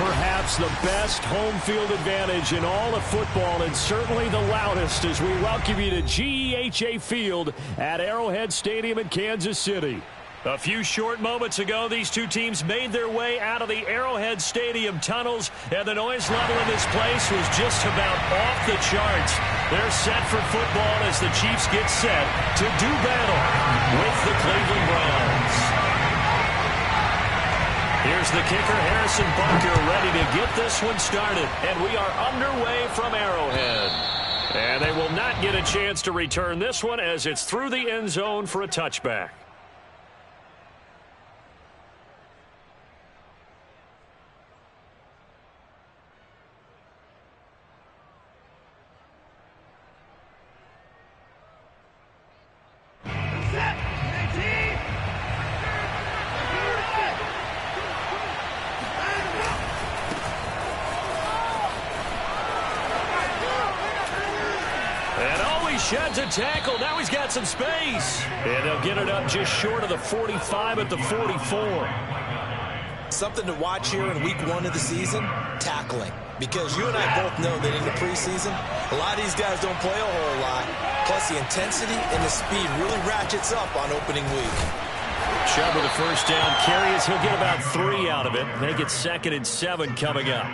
perhaps the best home field advantage in all of football, and certainly the loudest, as we welcome you to GEHA Field at Arrowhead Stadium in Kansas City. A few short moments ago, these two teams made their way out of the Arrowhead Stadium tunnels, and the noise level in this place was just about off the charts. They're set for football as the Chiefs get set to do battle with the Cleveland Browns. Here's the kicker, Harrison Butker, ready to get this one started, and we are underway from Arrowhead. And they will not get a chance to return this one as it's through the end zone for a touchback. Sheds a tackle. Now he's got some space. And they'll get it up just short of the 45 at the 44. Something to watch here in week 1 of the season, tackling. Because you and I both know that in the preseason, a lot of these guys don't play a whole lot. Plus the intensity and the speed really ratchets up on opening week. Chubb with a first down carry as he'll get about 3 out of it. Make it 2nd and 7 coming up.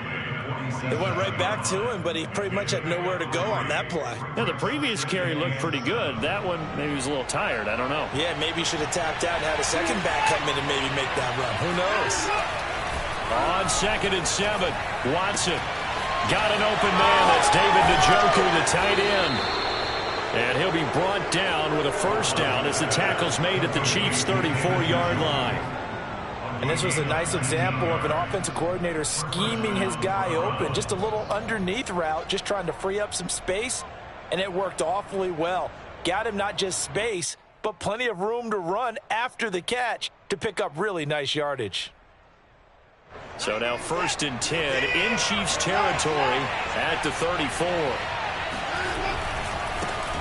They went right back to him, but he pretty much had nowhere to go on that play. Yeah, the previous carry looked pretty good. That one, maybe he was a little tired. I don't know. Yeah, maybe he should have tapped out and had a second back come in and maybe make that run. Who knows? On 2nd and 7, Watson got an open man. That's David Njoku, the tight end. And he'll be brought down with a first down as the tackle's made at the Chiefs' 34-yard line. And this was a nice example of an offensive coordinator scheming his guy open. Just a little underneath route, just trying to free up some space, and it worked awfully well. Got him not just space, but plenty of room to run after the catch to pick up really nice yardage. So now 1st and 10 in Chiefs territory at the 34.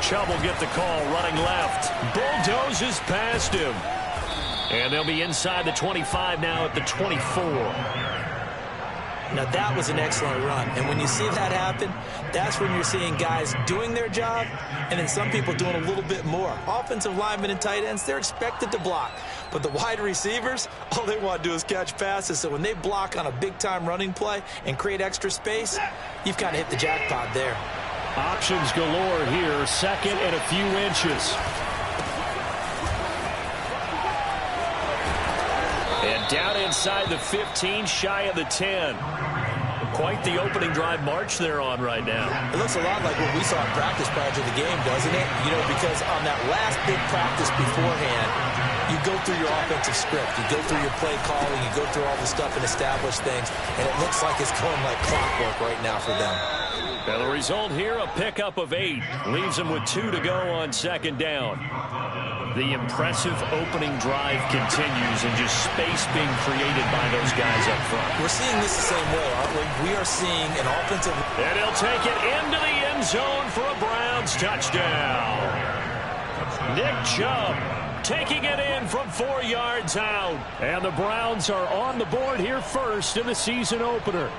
Chubb will get the call running left. Bulldozes past him. And they'll be inside the 25 now at the 24. Now that was an excellent run. And when you see that happen, that's when you're seeing guys doing their job and then some people doing a little bit more. Offensive linemen and tight ends, they're expected to block. But the wide receivers, all they want to do is catch passes. So when they block on a big-time running play and create extra space, you've kind of hit the jackpot there. Options galore here. 2nd and a few inches. And down inside the 15, shy of the 10. Quite the opening drive march they're on right now. It looks a lot like what we saw in practice prior to the game, doesn't it? You know, because on that last big practice beforehand, you go through your offensive script. You go through your play calling. You go through all the stuff and establish things. And it looks like it's going like clockwork right now for them. Well, the result here, a pickup of 8. Leaves them with 2 to go on 2nd down. The impressive opening drive continues and just space being created by those guys up front. We're seeing this the same way, aren't we? We are seeing an offensive... And he'll take it into the end zone for a Browns touchdown. Nick Chubb taking it in from 4 yards out. And the Browns are on the board here first in the season opener.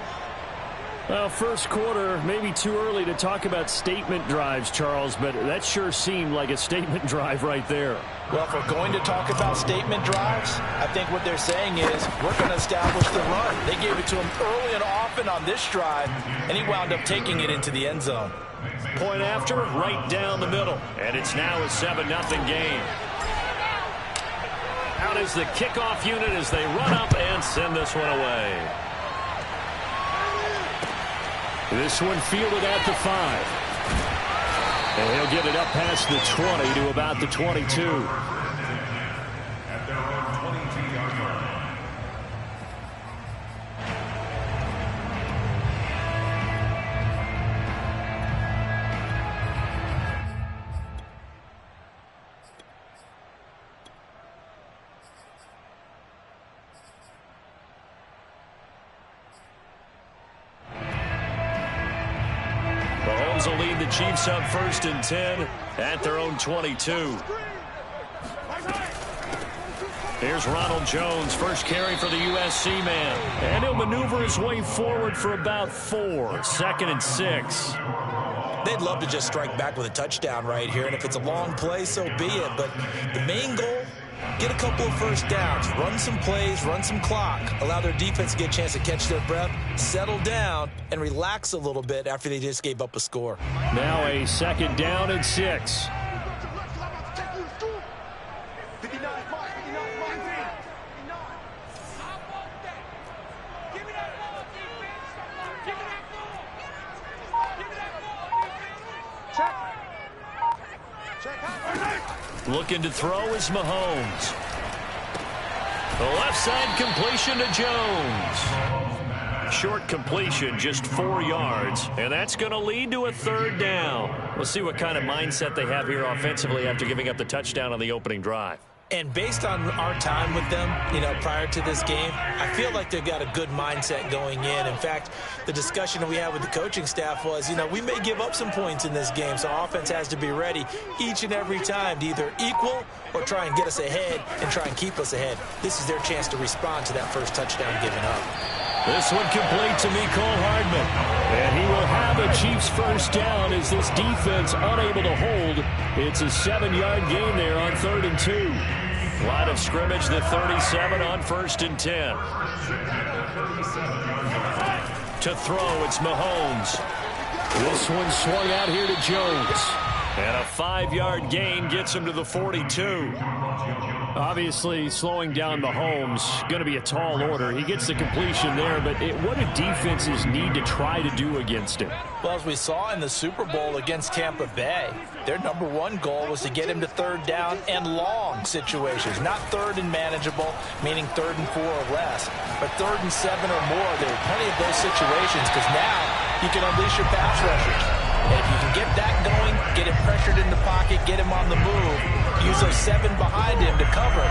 Well, first quarter, maybe too early to talk about statement drives, Charles, but that sure seemed like a statement drive right there. Well, if we're going to talk about statement drives, I think what they're saying is we're going to establish the run. They gave it to him early and often on this drive, and he wound up taking it into the end zone. Point after, right down the middle, and it's now a 7-0 game. Out is the kickoff unit as they run up and send this one away. This one fielded at the 5. And he'll get it up past the 20 to about the 22. Will lead the Chiefs up 1st and 10 at their own 22. Here's Ronald Jones, first carry for the USC man. And he'll maneuver his way forward for about 4. 2nd and 6. They'd love to just strike back with a touchdown right here, and if it's a long play, so be it. But the main goal, get a couple of first downs, run some plays, run some clock, allow their defense to get a chance to catch their breath, settle down, and relax a little bit after they just gave up a score. Now a 2nd down and 6. Looking to throw is Mahomes. The left side completion to Jones. Short completion, just 4 yards, and that's going to lead to a 3rd down. We'll see what kind of mindset they have here offensively after giving up the touchdown on the opening drive. And based on our time with them, prior to this game, I feel like they've got a good mindset going in. In fact, the discussion we had with the coaching staff was, we may give up some points in this game, so offense has to be ready each and every time to either equal or try and get us ahead and try and keep us ahead. This is their chance to respond to that first touchdown given up. This one complete to Mecole Hardman. And he will have a Chiefs first down as this defense unable to hold. It's a 7-yard gain there on 3rd and 2. Line of scrimmage, the 37 on 1st and 10. To throw, it's Mahomes. This one swung out here to Jones. And a 5-yard gain gets him to the 42. Obviously, slowing down Mahomes, going to be a tall order. He gets the completion there, but what do defenses need to try to do against him? Well, as we saw in the Super Bowl against Tampa Bay, their number 1 goal was to get him to 3rd down and long situations. Not 3rd and manageable, meaning 3rd and 4 or less, but 3rd and 7 or more. There are plenty of those situations because now you can unleash your pass rushers. And if you can get that going, get him pressured in the pocket, get him on the move, use those 7 behind him to cover,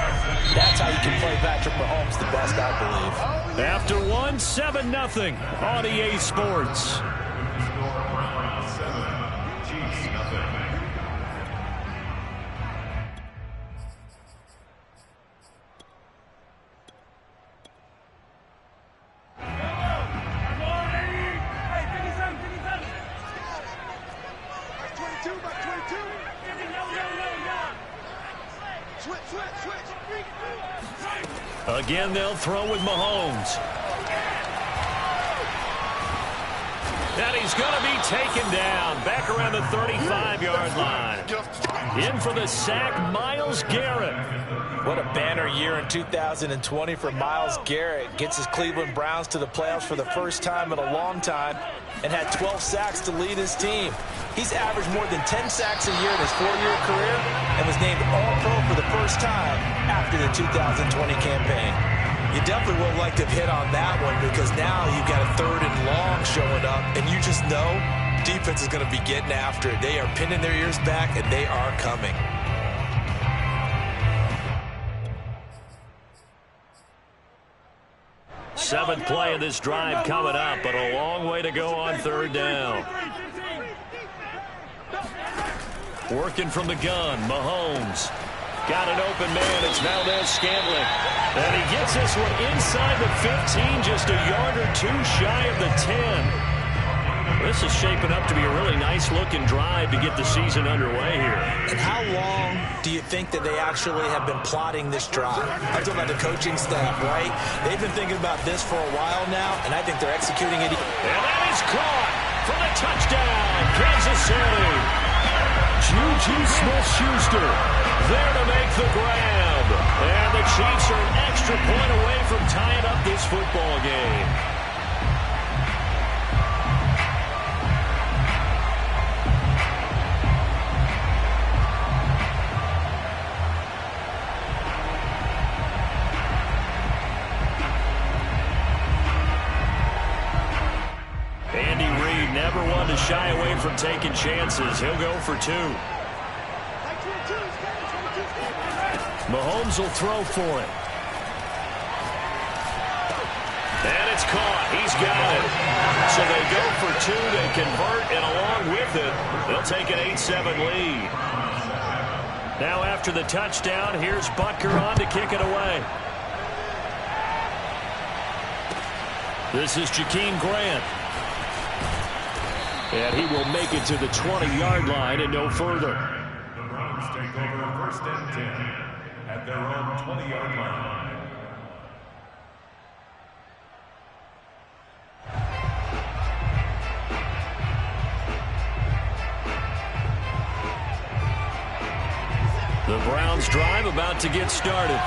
that's how you can play Patrick Mahomes the best, I believe. After 1, 7-0 on EA Sports. Again, they'll throw with Mahomes. And he's going to be taken down back around the 35-yard line. In for the sack, Myles Garrett. What a banner year in 2020 for Myles Garrett. Gets his Cleveland Browns to the playoffs for the first time in a long time and had 12 sacks to lead his team. He's averaged more than 10 sacks a year in his 4-year career and was named All-Pro for the first time after the 2020 campaign. You definitely would like to have hit on that one because now you've got a 3rd and long showing up, and you just know defense is going to be getting after it. They are pinning their ears back, and they are coming. Seventh play of this drive coming up, but a long way to go on 3rd down. Working from the gun, Mahomes. Got an open man, it's Valdez-Scantling. And he gets this one inside the 15, just a yard or 2 shy of the 10. This is shaping up to be a really nice-looking drive to get the season underway here. And how long do you think that they actually have been plotting this drive? I'm talking about the coaching staff, right? They've been thinking about this for a while now, and I think they're executing it. And that is caught for the touchdown, Kansas City. Juju Smith-Schuster there to make the grab. And the Chiefs are an extra point away from tying up this football game. Andy Reid never one to shy away from taking chances. He'll go for 2. Mahomes will throw for it. And it's caught. He's got it. So they go for 2. They convert, and along with it, they'll take an 8-7 lead. Now after the touchdown, here's Butker on to kick it away. This is Jakeem Grant. And he will make it to the 20-yard line and no further. The Browns take over first and 10 at their own 20-yard line. The Browns drive about to get started.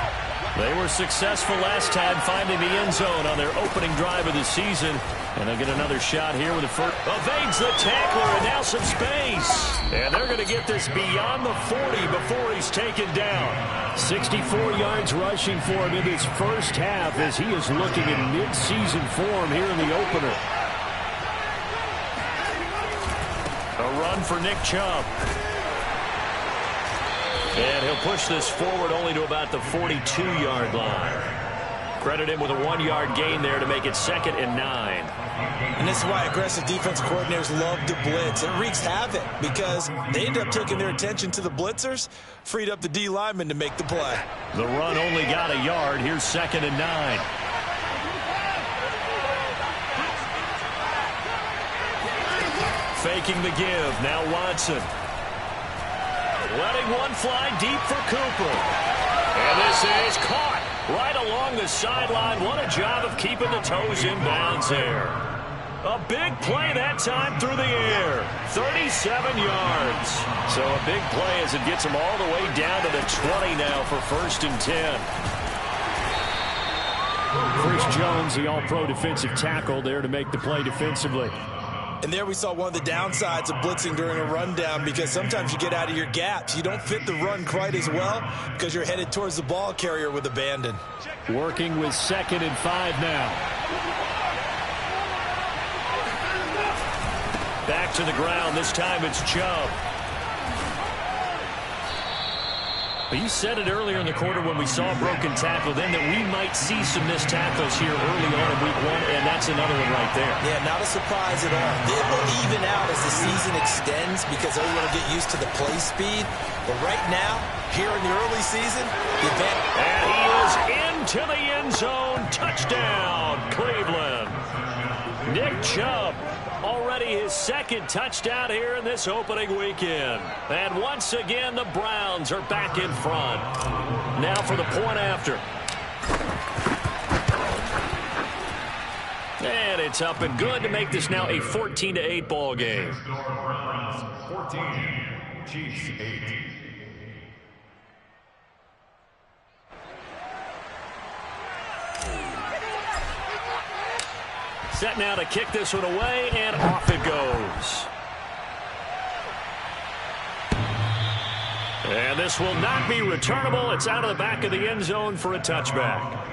They were successful last time finding the end zone on their opening drive of the season. And they'll get another shot here with the first. Evades the tackler and now some space. And they're going to get this beyond the 40 before he's taken down. 64 yards rushing for him in his first half as he is looking in mid-season form here in the opener. A run for Nick Chubb. And he'll push this forward only to about the 42-yard line. Credit him with a 1-yard gain there to make it 2nd and 9. And this is why aggressive defense coordinators love to blitz. It wreaks havoc because they end up taking their attention to the blitzers, freed up the D lineman to make the play. The run only got a yard. Here's 2nd and 9. Faking the give. Now Watson. Letting one fly deep for Cooper. And this is caught right along the sideline. What a job of keeping the toes in bounds there. A big play that time through the air. 37 yards. So a big play as it gets him all the way down to the 20 now for 1st and 10. Chris Jones, the all-pro defensive tackle, there to make the play defensively. And there we saw one of the downsides of blitzing during a rundown because sometimes you get out of your gaps. You don't fit the run quite as well because you're headed towards the ball carrier with abandon. Working with 2nd and 5 now. Back to the ground. This time it's Chubb. You said it earlier in the quarter when we saw a broken tackle then that we might see some missed tackles here early on in week 1, and that's another one right there. Yeah, not a surprise at all. It will even out as the season extends because everyone will get used to the play speed. But right now, here in the early season, the advantage. And he is into the end zone. Touchdown, Cleveland. Nick Chubb. Already his 2nd touchdown here in this opening weekend. And once again, the Browns are back in front. Now for the point after. And it's up and good to make this now a 14-8 ball game. Browns 14, Chiefs 8. Set now to kick this one away, and off it goes. And this will not be returnable. It's out of the back of the end zone for a touchback.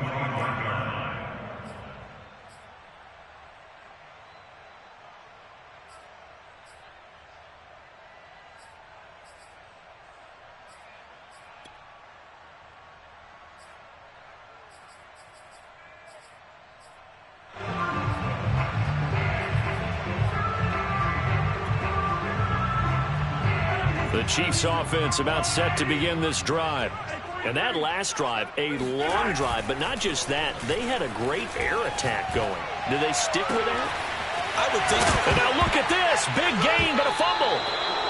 The Chiefs offense about set to begin this drive. And that last drive, a long drive, but not just that. They had a great air attack going. Do they stick with that? I would think so. And now look at this. Big gain, but a fumble.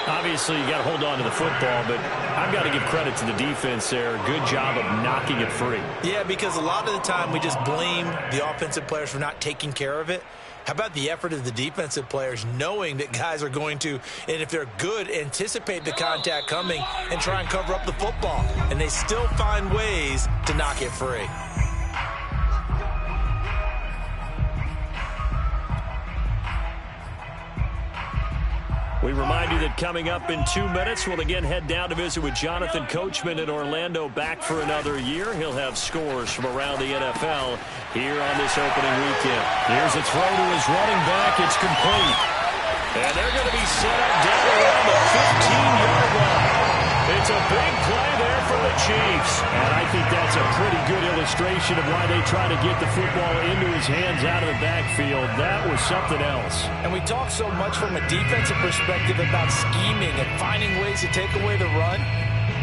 Obviously, you got to hold on to the football, but I've got to give credit to the defense there. Good job of knocking it free. Yeah, because a lot of the time we just blame the offensive players for not taking care of it. How about the effort of the defensive players knowing that guys are going to, and if they're good, anticipate the contact coming and try and cover up the football. And they still find ways to knock it free. We remind you that coming up in 2 minutes, we'll again head down to visit with Jonathan Coachman in Orlando, back for another year. He'll have scores from around the NFL here on this opening weekend. Here's a throw to his running back. It's complete. And they're going to be set up down around the 15-yard line. It's a big play there for the Chiefs. And I think that's a pretty good illustration of why they try to get the football into his hands out of the backfield. That was something else. And we talk so much from a defensive perspective about scheming and finding ways to take away the run.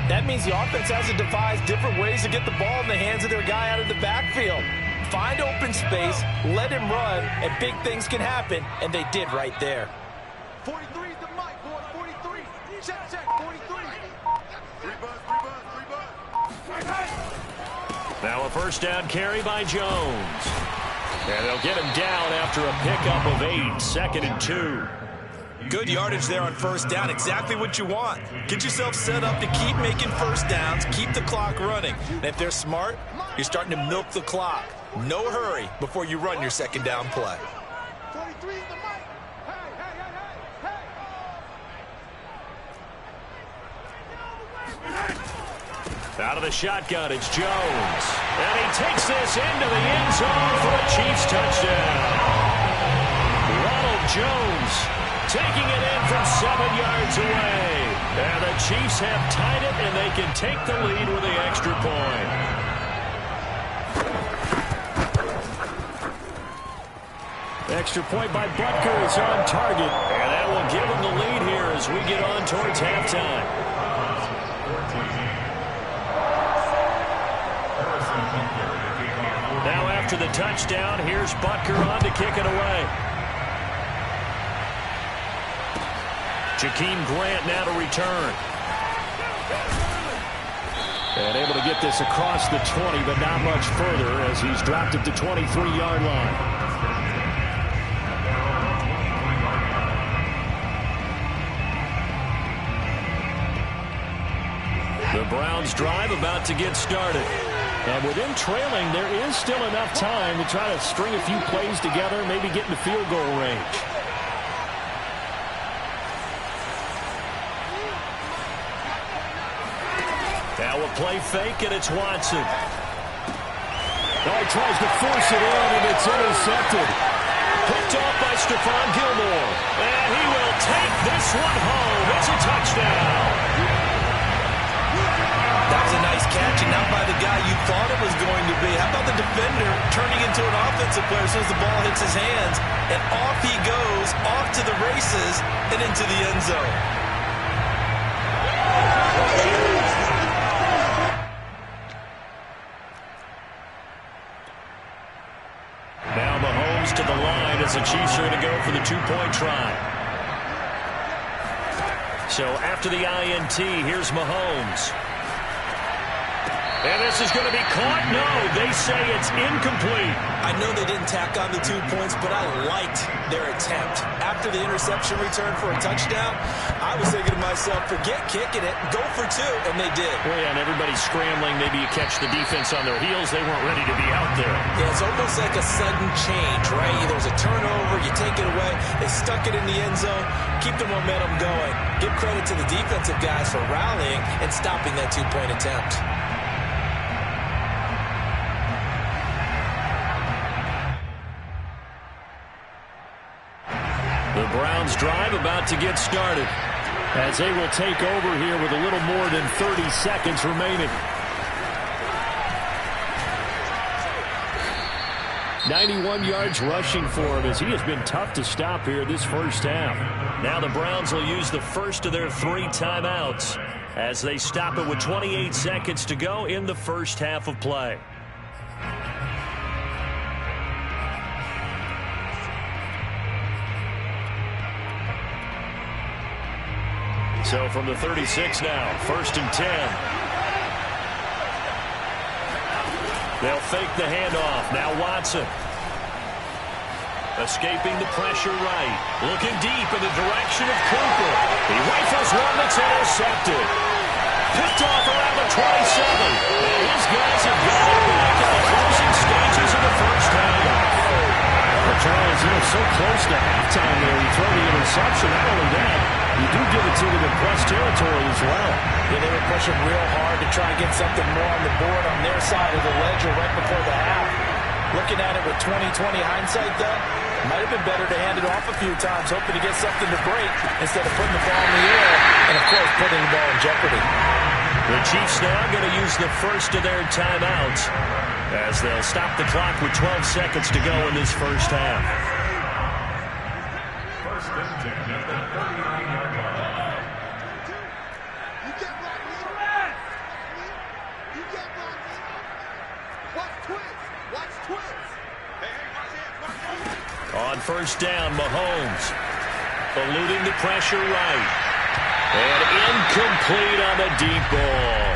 That means the offense has to devise different ways to get the ball in the hands of their guy out of the backfield. Find open space, let him run, and big things can happen, and they did right there. 43 is the mic, boy. 43. Check, 43. Three buzz. Now a first down carry by Jones. And they'll get him down after a pickup of 8, 2nd and 2. Good yardage there on first down. Exactly what you want. Get yourself set up to keep making first downs, keep the clock running. And if they're smart, you're starting to milk the clock. No hurry before you run your second down play. 43 is the mic. Hey. Out of the shotgun, it's Jones. And he takes this into the end zone for a Chiefs touchdown. Ronald Jones taking it in from 7 yards away. And the Chiefs have tied it, and they can take the lead with the extra point. Extra point by Butker is on target. And that will give him the lead here as we get on towards halftime. Now after the touchdown, here's Butker on to kick it away. Jakeem Grant now to return. And able to get this across the 20, but not much further as he's dropped it to 23-yard line. The Browns drive about to get started. And with them trailing, there is still enough time to try to string a few plays together, maybe get in the field goal range. Now a play fake, and it's Watson. Oh, he tries to force it in, and it's intercepted. Picked off by Stephon Gilmore. And he will take this one home. It's a touchdown. That was a nice catch, and not by the guy you thought it was going to be. How about the defender turning into an offensive player as soon as the ball hits his hands? And off he goes, off to the races, and into the end zone. Now Mahomes to the line as the Chiefs are going to go for the two-point try. So after the INT, here's Mahomes. And this is going to be caught. No, they say it's incomplete. I know they didn't tack on the 2 points, but I liked their attempt. After the interception return for a touchdown, I was thinking to myself, forget kicking it, go for 2, and they did. Well, yeah, and everybody's scrambling. Maybe you catch the defense on their heels. They weren't ready to be out there. Yeah, it's almost like a sudden change, right? There's a turnover, you take it away, they stuck it in the end zone, keep the momentum going. Give credit to the defensive guys for rallying and stopping that 2-point attempt. The Browns drive about to get started as they will take over here with a little more than 30 seconds remaining. 91 yards rushing for him as he has been tough to stop here this first half. Now the Browns will use the first of their 3 timeouts as they stop it with 28 seconds to go in the first half of play. So from the 36 now, 1st and 10. They'll fake the handoff. Now Watson. Escaping the pressure right. Looking deep in the direction of Cooper. He rifles one that's intercepted. Picked off around the 27. And his guys have got it back in the closing stages of the first half. Well, Charles, so close to halftime there. You throw the interception. Not only that, you do give it to them in press territory as well. Yeah, they were pushing real hard to try and get something more on the board on their side of the ledger right before the half. Looking at it with 20/20 hindsight, though, might have been better to hand it off a few times, hoping to get something to break instead of putting the ball in the air and, of course, putting the ball in jeopardy. The Chiefs now going to use the first of their timeouts as they'll stop the clock with 12 seconds to go in this first half. First and 10 at the 39-yard line. On first down, Mahomes eluding the pressure right. And incomplete on the deep ball.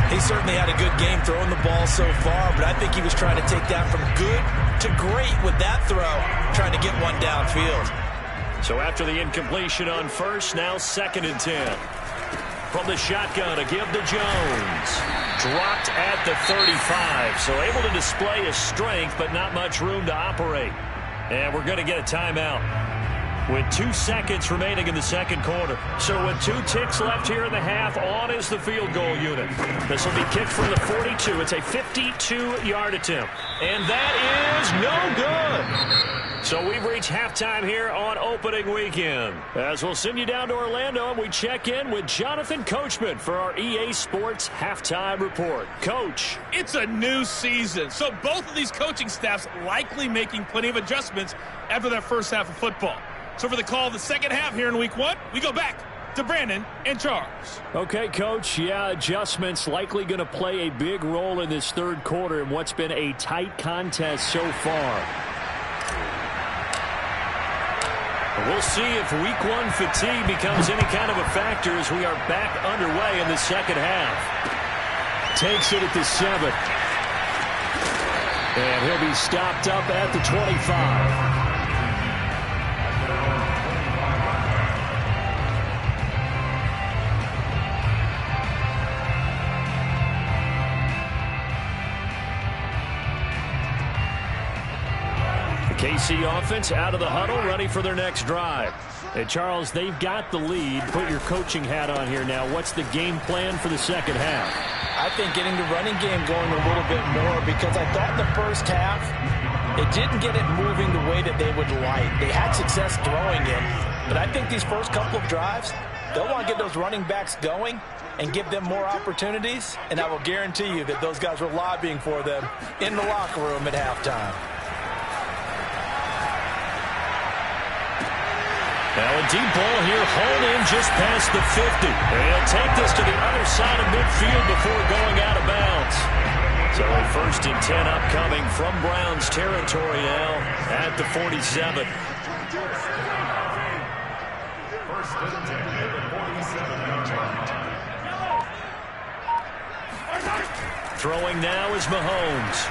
He certainly had a good game throwing the ball so far, but I think he was trying to take that from good to great with that throw, trying to get one downfield. So after the incompletion on first, now 2nd and 10. From the shotgun, a give to Jones. Dropped at the 35, so able to display his strength, but not much room to operate. And we're going to get a timeout with 2 seconds remaining in the second quarter. So with 2 ticks left here in the half, on is the field goal unit. This will be kicked from the 42. It's a 52-yard attempt. And that is no good. So we've reached halftime here on opening weekend. As we'll send you down to Orlando, and we check in with Jonathan Coachman for our EA Sports Halftime Report. Coach. It's a new season, so both of these coaching staffs likely making plenty of adjustments after their first half of football. So for the call of the second half here in week 1, we go back to Brandon and Charles. Okay, Coach. Yeah, adjustments likely going to play a big role in this third quarter in what's been a tight contest so far. We'll see if week 1 fatigue becomes any kind of a factor as we are back underway in the second half. Takes it at the 7. And he'll be stopped up at the 25. KC offense out of the huddle, ready for their next drive. Hey, Charles, they've got the lead. Put your coaching hat on here now. What's the game plan for the second half? I think getting the running game going a little bit more, because I thought in the first half they didn't get it moving the way that they would like. They had success throwing it, but I think these first couple of drives, they'll want to get those running backs going and give them more opportunities, and I will guarantee you that those guys were lobbying for them in the locker room at halftime. Now a deep ball here, hauled in just past the 50. And he'll take this to the other side of midfield before going out of bounds. So a 1st and 10 upcoming from Browns territory now at the 47. 1st and 10 at the 47. Throwing now is Mahomes.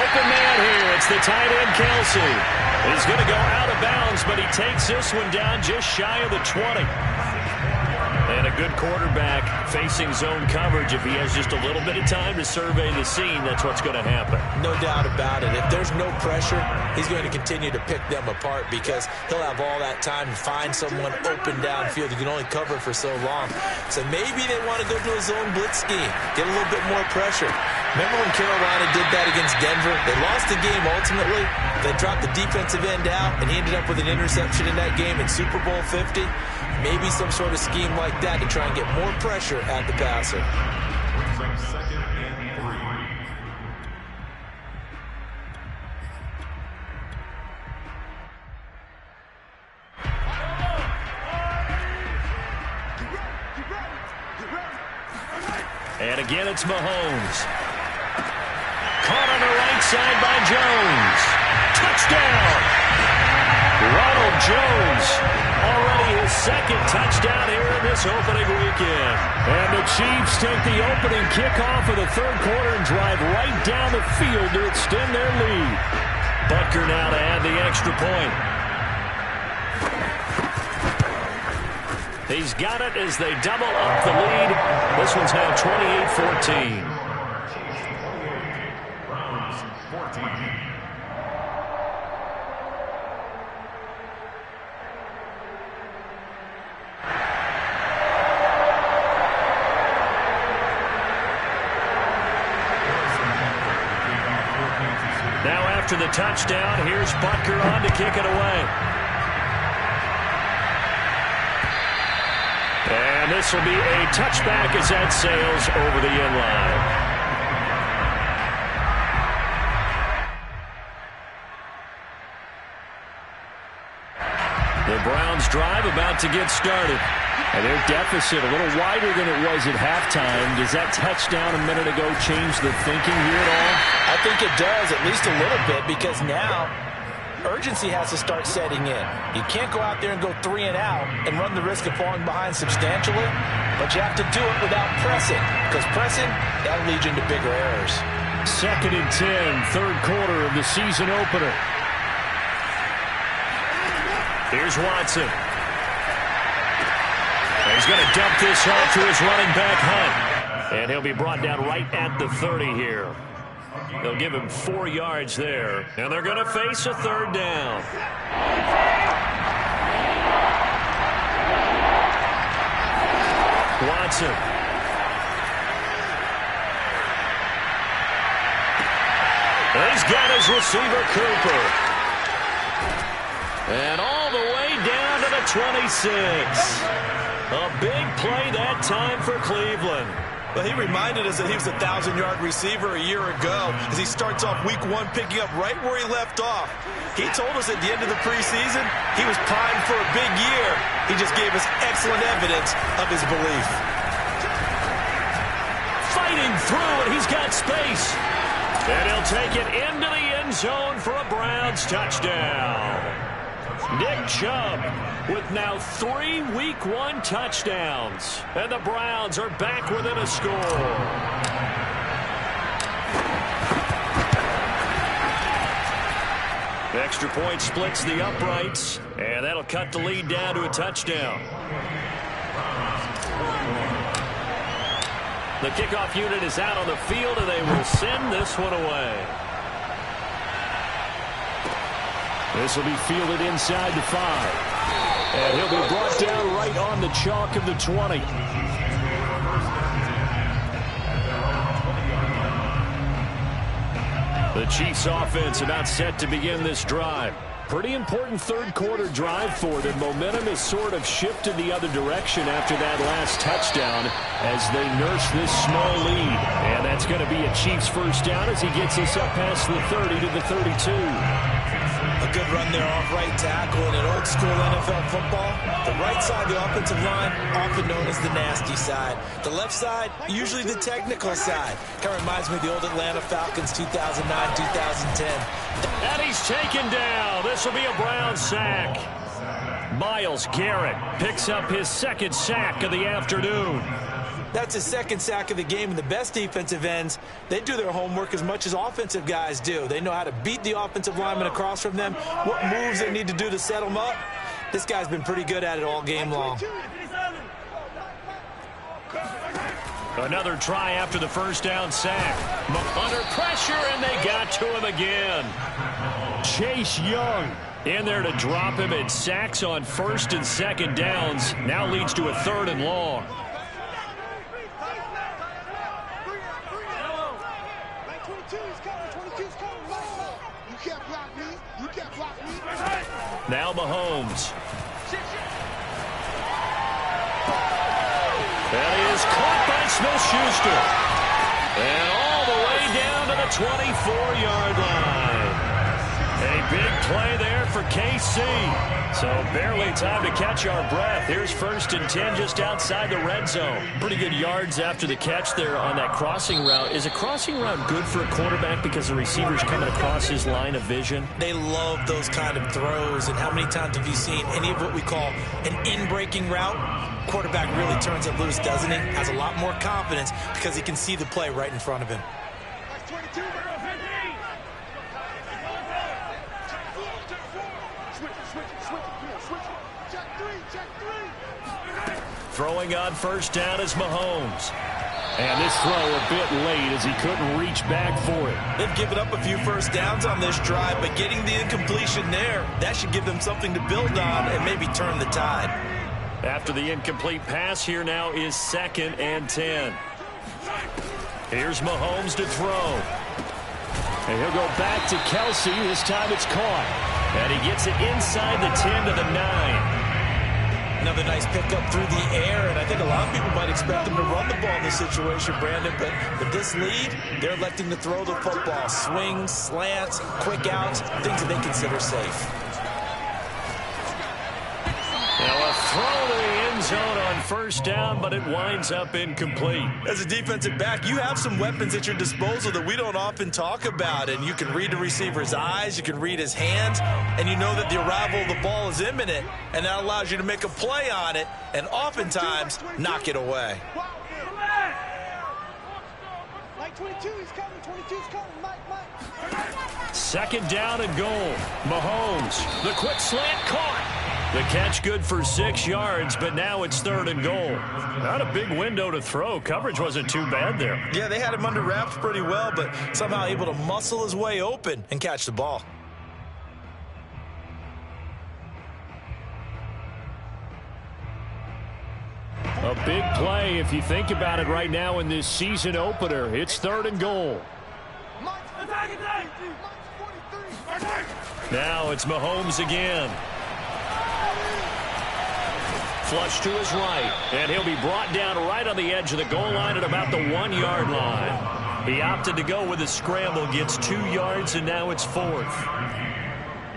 Open man here. It's the tight end, Kelsey. He's going to go out of bounds, but he takes this one down just shy of the 20. And a good quarterback facing zone coverage. If he has just a little bit of time to survey the scene, that's what's going to happen. No doubt about it. If there's no pressure, he's going to continue to pick them apart, because he'll have all that time to find someone open downfield. You can only cover for so long. So maybe they want to go to a zone blitz scheme, get a little bit more pressure. Remember when Carolina did that against Denver? They lost the game ultimately. They dropped the defensive end out, and he ended up with an interception in that game in Super Bowl 50. Maybe some sort of scheme like that to try and get more pressure at the passer. Brings up 2nd and 3. And again, it's Mahomes. Caught on the right side by Jones. Touchdown! Ronald Jones, already his 2nd touchdown here in this opening weekend. And the Chiefs take the opening kickoff of the third quarter and drive right down the field to extend their lead. Butker now to add the extra point. He's got it as they double up the lead. This one's now 28-14. Browns 14. Now after the touchdown, here's Butker on to kick it away. And this will be a touchback as that sails over the end line. The Browns drive about to get started. And their deficit a little wider than it was at halftime. Does that touchdown a minute ago change the thinking here at all? I think it does, at least a little bit, because now urgency has to start setting in. You can't go out there and go 3 and out and run the risk of falling behind substantially, but you have to do it without pressing, because pressing, that'll lead you into bigger errors. 2nd and 10, third quarter of the season opener. Here's Watson. He's going to dump this off to his running back, Hunt. And he'll be brought down right at the 30 here. They'll give him 4 yards there. And they're going to face a 3rd down. Watson. He's got his receiver, Cooper. And all the way down to the 26. A big play that time for Cleveland. Well, he reminded us that he was a 1,000-yard receiver a year ago as he starts off week 1 picking up right where he left off. He told us at the end of the preseason he was primed for a big year. He just gave us excellent evidence of his belief. Fighting through, and he's got space. And he'll take it into the end zone for a Browns touchdown. Nick Chubb with now 3 Week 1 touchdowns. And the Browns are back within a score. Extra point splits the uprights, and that'll cut the lead down to a touchdown. The kickoff unit is out on the field, and they will send this one away. This will be fielded inside the 5. And he'll be brought down right on the chalk of the 20. The Chiefs offense about set to begin this drive. Pretty important third quarter drive for them. Momentum has sort of shifted the other direction after that last touchdown as they nurse this small lead. And that's going to be a Chiefs first down as he gets us up past the 30 to the 32. A good run there off right tackle in an old-school NFL football. The right side of the offensive line, often known as the nasty side. The left side, usually the technical side. Kind of reminds me of the old Atlanta Falcons 2009-2010. And he's taken down. This will be a Brown sack. Myles Garrett picks up his 2nd sack of the afternoon. That's his 2nd sack of the game, and the best defensive ends, they do their homework as much as offensive guys do. They know how to beat the offensive lineman across from them, what moves they need to do to set them up. This guy's been pretty good at it all game long. Another try after the first down sack. Under pressure, and they got to him again. Chase Young in there to drop him, and sacks on 1st and 2nd downs. Now leads to a 3rd and long. Now Mahomes. That is caught by Smith-Schuster. And all the way down to the 24-yard line. A big play there for KC. So barely time to catch our breath. Here's 1st and 10 just outside the red zone. Pretty good yards after the catch there on that crossing route. Is a crossing route good for a quarterback because the receiver's coming across his line of vision? They love those kind of throws. And how many times have you seen any of what we call an in-breaking route? Quarterback really turns it loose, doesn't he? Has a lot more confidence because he can see the play right in front of him. Throwing on 1st down is Mahomes. And this throw a bit late as he couldn't reach back for it. They've given up a few first downs on this drive, but getting the incompletion there, that should give them something to build on and maybe turn the tide. After the incomplete pass, here now is 2nd and 10. Here's Mahomes to throw. And he'll go back to Kelsey. This time it's caught. And he gets it inside the 10 to the 9. Another nice pickup through the air, and I think a lot of people might expect them to run the ball in this situation, Brandon, but with this lead, they're electing to throw the football. Swings, slants, quick outs, things that they consider safe. Now a throw to the end end zone on first down, but it winds up incomplete. As a defensive back, you have some weapons at your disposal that we don't often talk about, and you can read the receiver's eyes, you can read his hands, and you know that the arrival of the ball is imminent, and that allows you to make a play on it and oftentimes knock it away. Mike 22, he's coming. 22's coming. Mike. Second down and goal. Mahomes, the quick slant caught. The catch good for 6 yards, but now it's third and goal. Not a big window to throw. Coverage wasn't too bad there. Yeah, they had him under wraps pretty well, but somehow able to muscle his way open and catch the ball. A big play if you think about it right now in this season opener. It's third and goal. Now it's Mahomes again. Flush to his right, and he'll be brought down right on the edge of the goal line at about the 1-yard line. He opted to go with a scramble, gets 2 yards, and now it's fourth.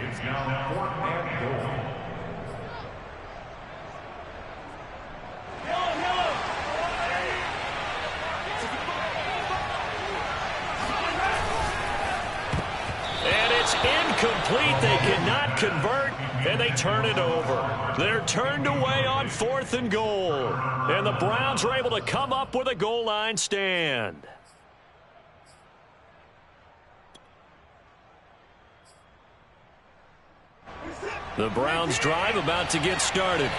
It's now 4th and goal. Incomplete. They cannot convert, and they turn it over. They're turned away on 4th and goal, and the Browns are able to come up with a goal line stand. The Browns drive about to get started.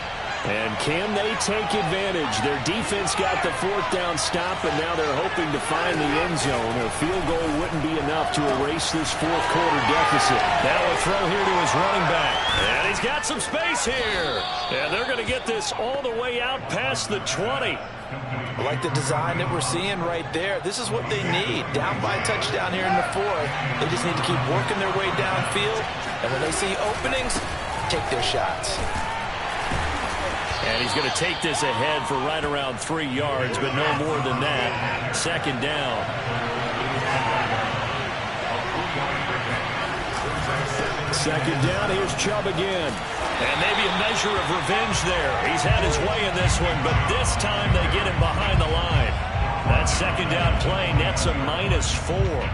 And can they take advantage? Their defense got the 4th down stop, and now they're hoping to find the end zone. A field goal wouldn't be enough to erase this 4th quarter deficit. Now a throw here to his running back. And he's got some space here. And they're going to get this all the way out past the 20. I like the design that we're seeing right there. This is what they need. Down by a touchdown here in the 4th. They just need to keep working their way downfield. And when they see openings, take their shots. And he's going to take this ahead for right around 3 yards, but no more than that. Second down. Second down, here's Chubb again. And maybe a measure of revenge there. He's had his way in this one, but this time they get him behind the line. That second down play nets a -4.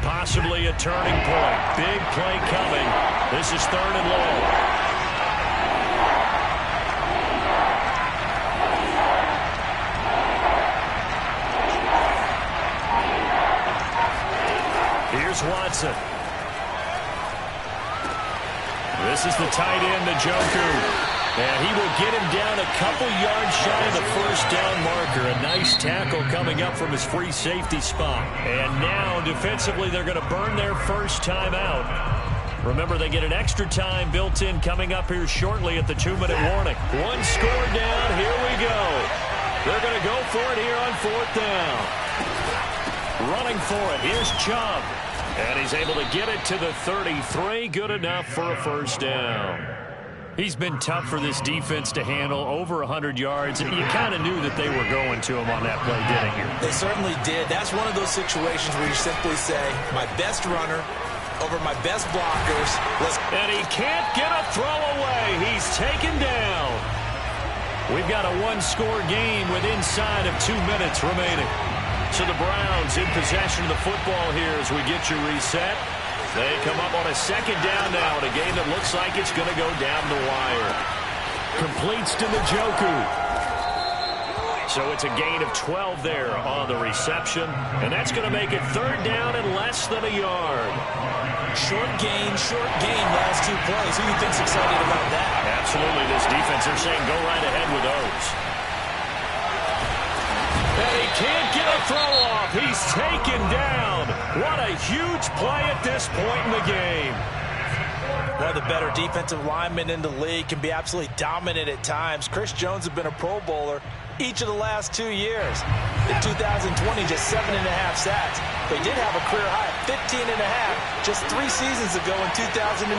Possibly a turning point. Big play coming. This is third and long. Here's Watson. This is the tight end, Njoku. And he will get him down a couple yards shy of the first down marker. A nice tackle coming up from his free safety spot. And now, defensively, they're going to burn their first time out. Remember, they get an extra time built in coming up here shortly at the 2-minute warning. 1 score down. Here we go. They're going to go for it here on 4th down. Running for it. Here's Chubb. And he's able to get it to the 33. Good enough for a first down. He's been tough for this defense to handle, over 100 yards. You kind of knew that they were going to him on that play, didn't you? They certainly did. That's one of those situations where you simply say, my best runner over my best blockers. And he can't get a throw away. He's taken down. We've got a 1-score game with inside of 2 minutes remaining. So the Browns in possession of the football here as we get you reset. They come up on a second down now in a game that looks like it's going to go down the wire. Completes to Njoku. So it's a gain of 12 there on the reception. And that's going to make it third down and less than a yard. Short gain, last 2 plays. Who do you think's excited about that? Absolutely, this defense, they're saying go right ahead with those. And he can't get a throw off. He's taken down. What a huge play at this point in the game. One of the better defensive linemen in the league, can be absolutely dominant at times. Chris Jones has been a Pro Bowler each of the last 2 years. In 2020, just 7.5 sacks. But he did have a career high of 15.5 just 3 seasons ago in 2018.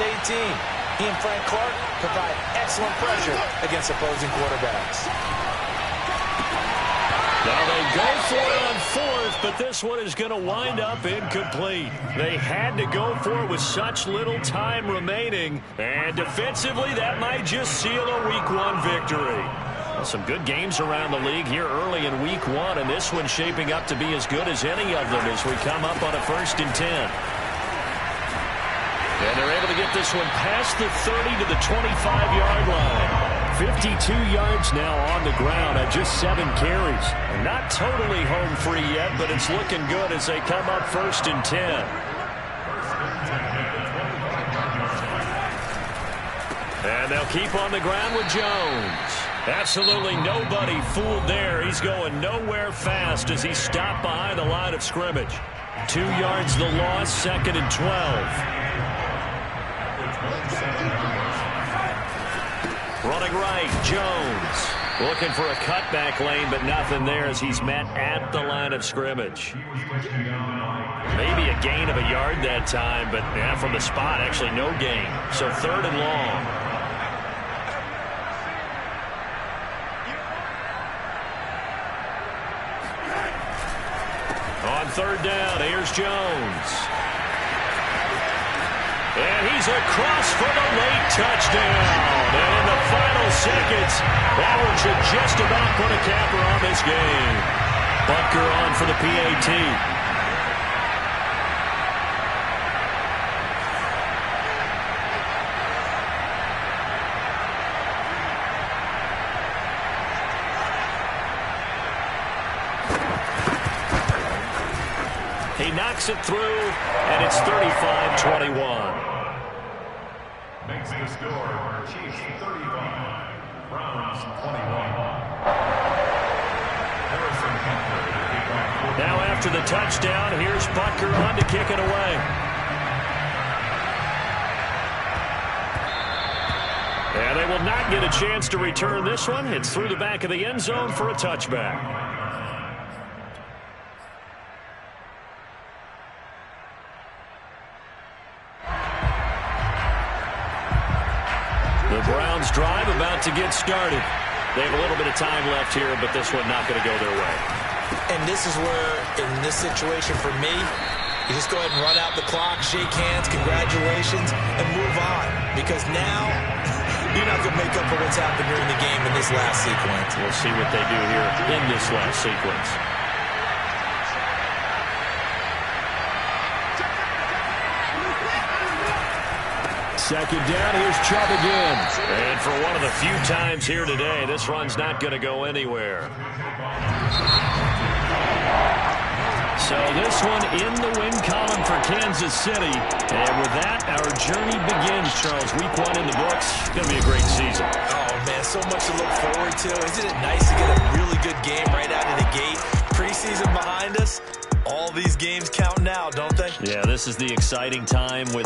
He and Frank Clark provide excellent pressure against opposing quarterbacks. Now they go for it on 4th. fourth, but this one is going to wind up incomplete. They had to go for it with such little time remaining, and defensively, that might just seal a Week 1 victory. Well, some good games around the league here early in Week 1, and this one's shaping up to be as good as any of them as we come up on a 1st and 10. And they're able to get this one past the 30 to the 25-yard line. 52 yards now on the ground at just 7 carries. Not totally home free yet, but it's looking good as they come up 1st and 10. And they'll keep on the ground with Jones. Absolutely nobody fooled there. He's going nowhere fast as he's stopped behind the line of scrimmage. 2 yards the loss, 2nd and 12. Running right, Jones. Looking for a cutback lane, but nothing there as he's met at the line of scrimmage. Maybe a gain of a yard that time, but from the spot, actually no gain. So 3rd and long. On 3rd down, here's Jones. And he's across for the late touchdown. And in the final seconds, that one should just about put a capper on this game. Butker on for the PAT. He knocks it through, and it's 35-21. Makes the score, Chiefs 35, Browns 21. Now after the touchdown, here's Butker on to kick it away. And they will not get a chance to return this one. It's through the back of the end zone for a touchback. The Browns drive about to get started. They have a little bit of time left here, but this one not going to go their way. And this is where, in this situation for me, you just go ahead and run out the clock, shake hands, congratulations, and move on. Because now, you're not going to make up for what's happened during the game in this last sequence. We'll see what they do here in this last sequence. Second down, here's Chubb again. And for one of the few times here today, this run's not going to go anywhere. So this one in the win column for Kansas City. And with that, our journey begins, Charles. Week 1 in the books. It's going to be a great season. Oh, man, so much to look forward to. Isn't it nice to get a really good game right out of the gate? Preseason behind us. All these games count now, don't they? Yeah, this is the exciting time with